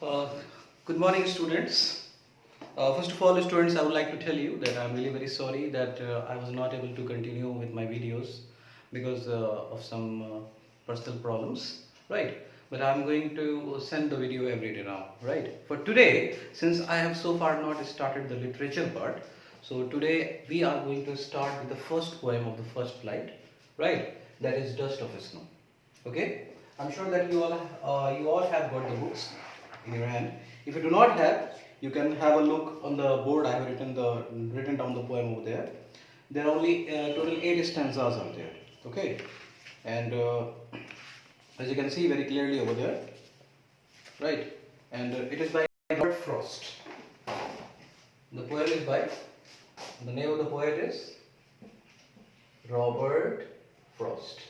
Uh, Good morning, students. First of all, students, I would like to tell you that I'm really very sorry that I was not able to continue with my videos because of some personal problems, right? But I'm going to send the video every day now, right? For today, since I have so far not started the literature part, so today we are going to start with the first poem of the first flight, right? That is Dust of Snow. Okay, I'm sure that you all have got the books in your hand. If you do not have, you can have a look on the board. I have written down the poem over there. There are only total 8 stanzas out there. Okay, and as you can see very clearly over there, right? And it is by Robert Frost. The poem is by. The name of the poet is Robert Frost.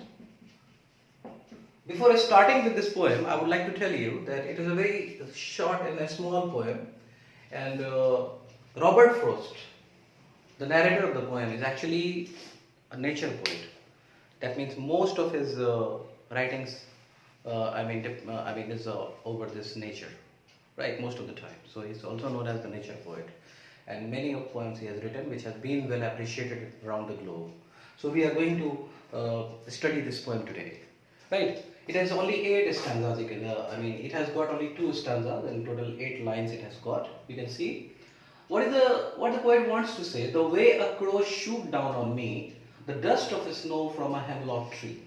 Before starting with this poem, I would like to tell you that it is a very short and a small poem, and Robert Frost, the narrator of the poem, is actually a nature poet. That means most of his writings, is over this nature, right? Most of the time. So he's also known as the nature poet, and many of poems he has written, which has been well appreciated around the globe. So we are going to study this poem today, right? It has only 8 stanzas. It has got only 2 stanzas, and total 8 lines it has got. You can see what the poet wants to say. The way a crow shoot down on me, the dust of snow from a hemlock tree,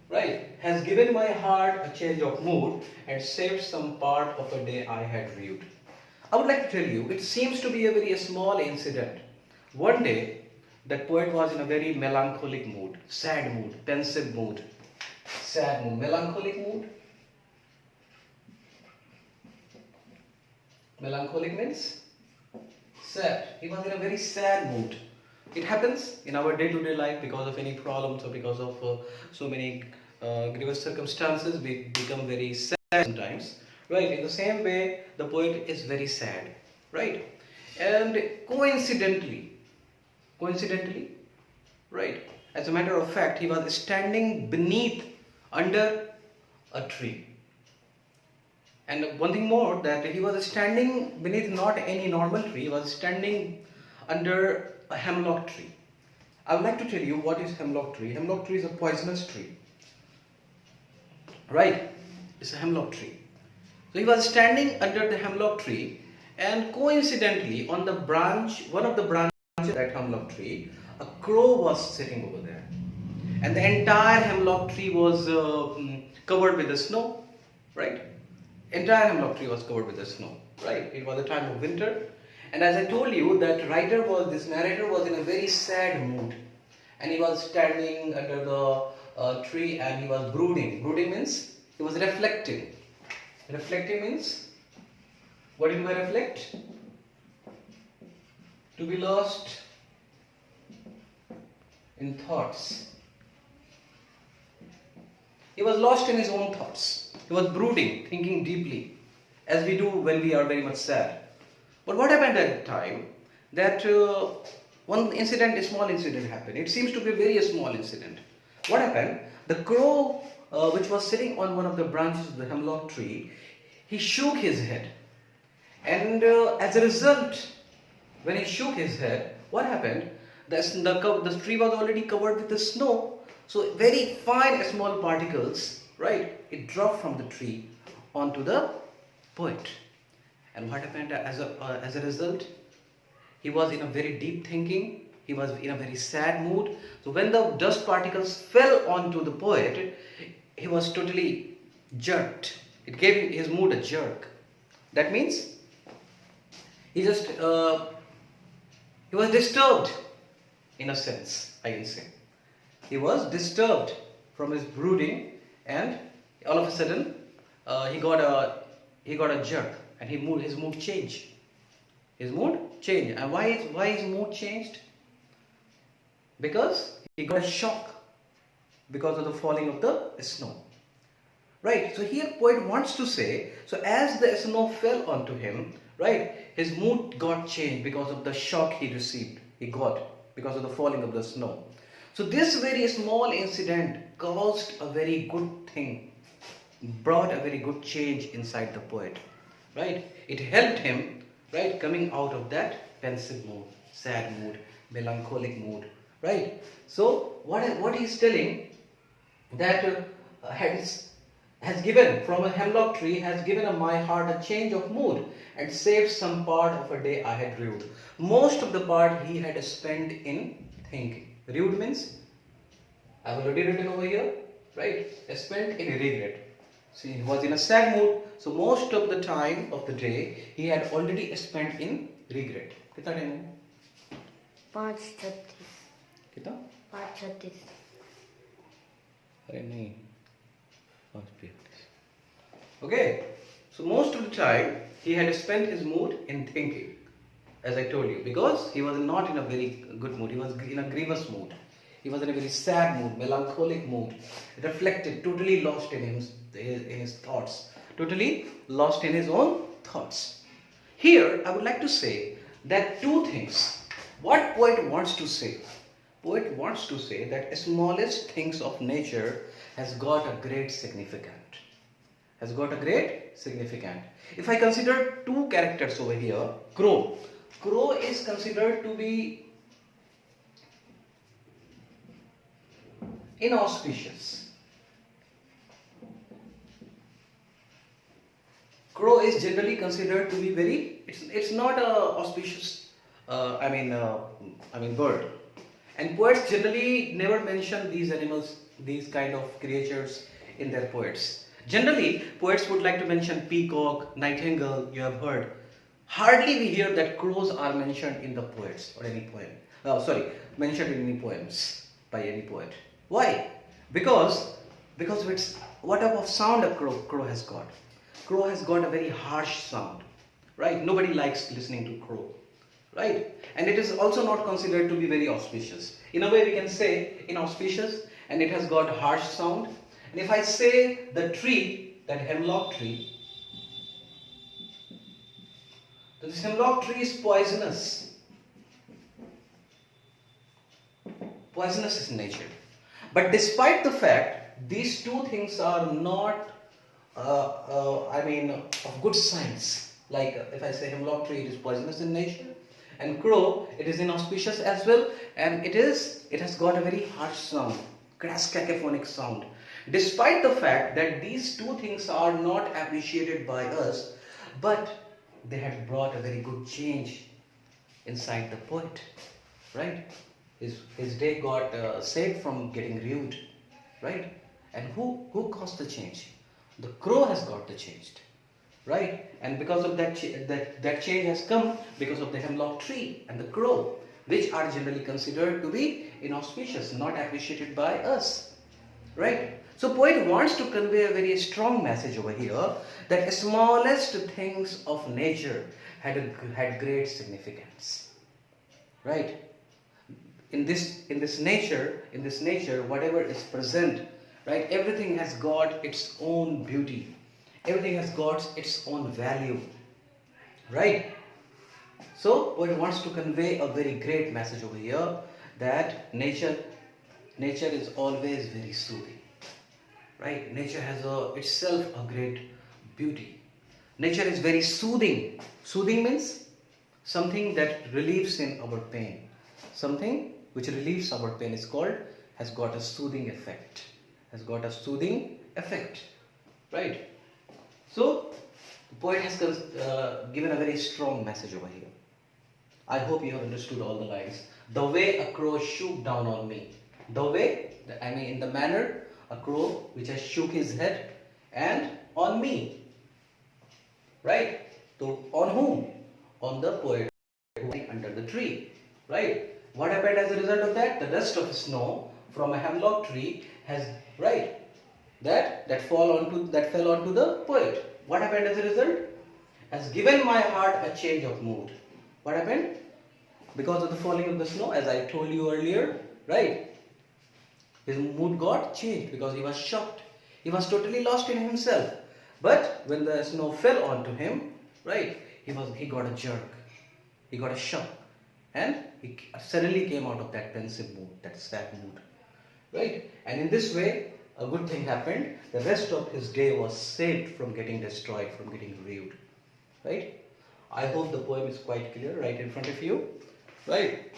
right, has given my heart a change of mood and saved some part of a day I had rued. I would like to tell you, it seems to be a very small incident. One day, that poet was in a very melancholic mood, sad mood, pensive mood. Sad mood, melancholic mood. Melancholic means sad. He was in a very sad mood. It happens in our day-to-day life because of any problems or because of so many grievous circumstances. We become very sad sometimes, right? In the same way, the poet is very sad, right? And coincidentally, right? As a matter of fact, he was standing under a tree. And one thing more, that he was standing beneath not any normal tree, he was standing under a hemlock tree. I would like to tell you what is hemlock tree. Hemlock tree is a poisonous tree. Right? It's a hemlock tree. So he was standing under the hemlock tree, and coincidentally on the branch, one of the branches of that hemlock tree, a crow was sitting over there. And the entire hemlock tree was covered with the snow, right? Entire hemlock tree was covered with the snow, right? It was a time of winter, and as I told you, that this narrator was in a very sad mood, and he was standing under the tree, and he was brooding. Brooding means he was reflecting. Reflecting means, what do you mean by reflect? To be lost in thoughts. He was lost in his own thoughts. He was brooding, thinking deeply, as we do when we are very much sad. But what happened at the time? That a small incident happened. It seems to be a very small incident. What happened? The crow, which was sitting on one of the branches of the hemlock tree, he shook his head. And as a result, when he shook his head, what happened? The tree was already covered with the snow. So very fine small particles, right, it dropped from the tree onto the poet. And what happened as a result? He was in a very deep thinking. He was in a very sad mood. So when the dust particles fell onto the poet, he was totally jerked. It gave his mood a jerk. That means he was disturbed, in a sense, I can say. He was disturbed from his brooding, and all of a sudden he got a jerk, and his mood changed. His mood changed. And why his mood changed? Because he got a shock because of the falling of the snow. Right? So here poet wants to say, so as the snow fell onto him, right, his mood got changed because of the shock he got because of the falling of the snow. So this very small incident caused a very good thing, brought a very good change inside the poet. right? It helped him, right, coming out of that pensive mood, sad mood, melancholic mood, right? So what he's telling that has given from a hemlock tree has given my heart a change of mood and saved some part of a day I had rued. Most of the part he had spent in thinking. Rued means I've already written over here, right? Spent in regret. See, he was in a sad mood, so most of the time of the day he had already spent in regret. कितना time है? 5:36. कितना? 5:36. अरे नहीं, 5:50. Okay, so most of the time he had spent his mood in thinking, as I told you, because he was not in a very good mood. He was in a grievous mood. He was in a very sad mood, melancholic mood, reflected, totally lost in his thoughts, totally lost in his own thoughts. Here, I would like to say that two things. What poet wants to say? Poet wants to say that smallest things of nature has got a great significance. Has got a great significance. If I consider two characters over here, crow. Crow is considered to be inauspicious. Crow is generally considered to be very. It's not a auspicious. Bird. And poets generally never mention these animals, these kind of creatures in their poets. Generally, poets would like to mention peacock, nightingale. You have heard. Hardly we hear that crows are mentioned in the poets or any poem. Mentioned in any poems by any poet. Why? Because it's what type of sound a crow has got. Crow has got a very harsh sound, right? Nobody likes listening to crow, right? And it is also not considered to be very auspicious. In a way, we can say inauspicious, and it has got harsh sound. And if I say the tree, that hemlock tree, this hemlock tree is poisonous. Poisonous in nature. But despite the fact, these two things are not, of good science. Like if I say hemlock tree, it is poisonous in nature, and crow, it is inauspicious as well, and it has got a very harsh sound, crass cacophonic sound. Despite the fact that these two things are not appreciated by us, but they had brought a very good change inside the poet, right? His day got saved from getting ruined, right? And who caused the change? The crow has got the change, right? And because of that change has come because of the hemlock tree and the crow, which are generally considered to be inauspicious, not appreciated by us, right? So poet wants to convey a very strong message over here that smallest things of nature had great significance, right? In this nature, whatever is present, right? Everything has got its own beauty. Everything has got its own value, right? So poet wants to convey a very great message over here that nature is always very soothing, right? Nature has itself a great beauty. Nature is very soothing. Soothing means something that relieves in our pain. Something which relieves our pain has got a soothing effect. Has got a soothing effect, right? So the poet has given a very strong message over here. I hope you have understood all the lines. The way a crow shook down on me. In the manner a crow which has shook his head and on me. Right? So on whom? On the poet who was under the tree. Right? What happened as a result of that? The dust of snow from a hemlock tree has, right, that fell onto the poet. What happened as a result? Has given my heart a change of mood. What happened? Because of the falling of the snow, as I told you earlier, right? His mood got changed because he was shocked. He was totally lost in himself. But when the snow fell onto him, right, he got a jerk. He got a shock. And he suddenly came out of that pensive mood, that sad mood. Right? And in this way, a good thing happened. The rest of his day was saved from getting destroyed, from getting ruined. right? I hope the poem is quite clear right in front of you, right?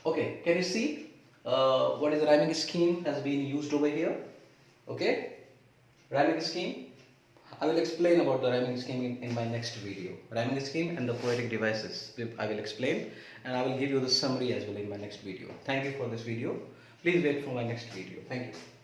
Okay, can you see what is the rhyming scheme has been used over here? Okay, rhyming scheme. I will explain about the rhyming scheme in my next video. Rhyming scheme and the poetic devices I will explain, and I will give you the summary as well in my next video. Thank you for this video. Please wait for my next video. Thank you.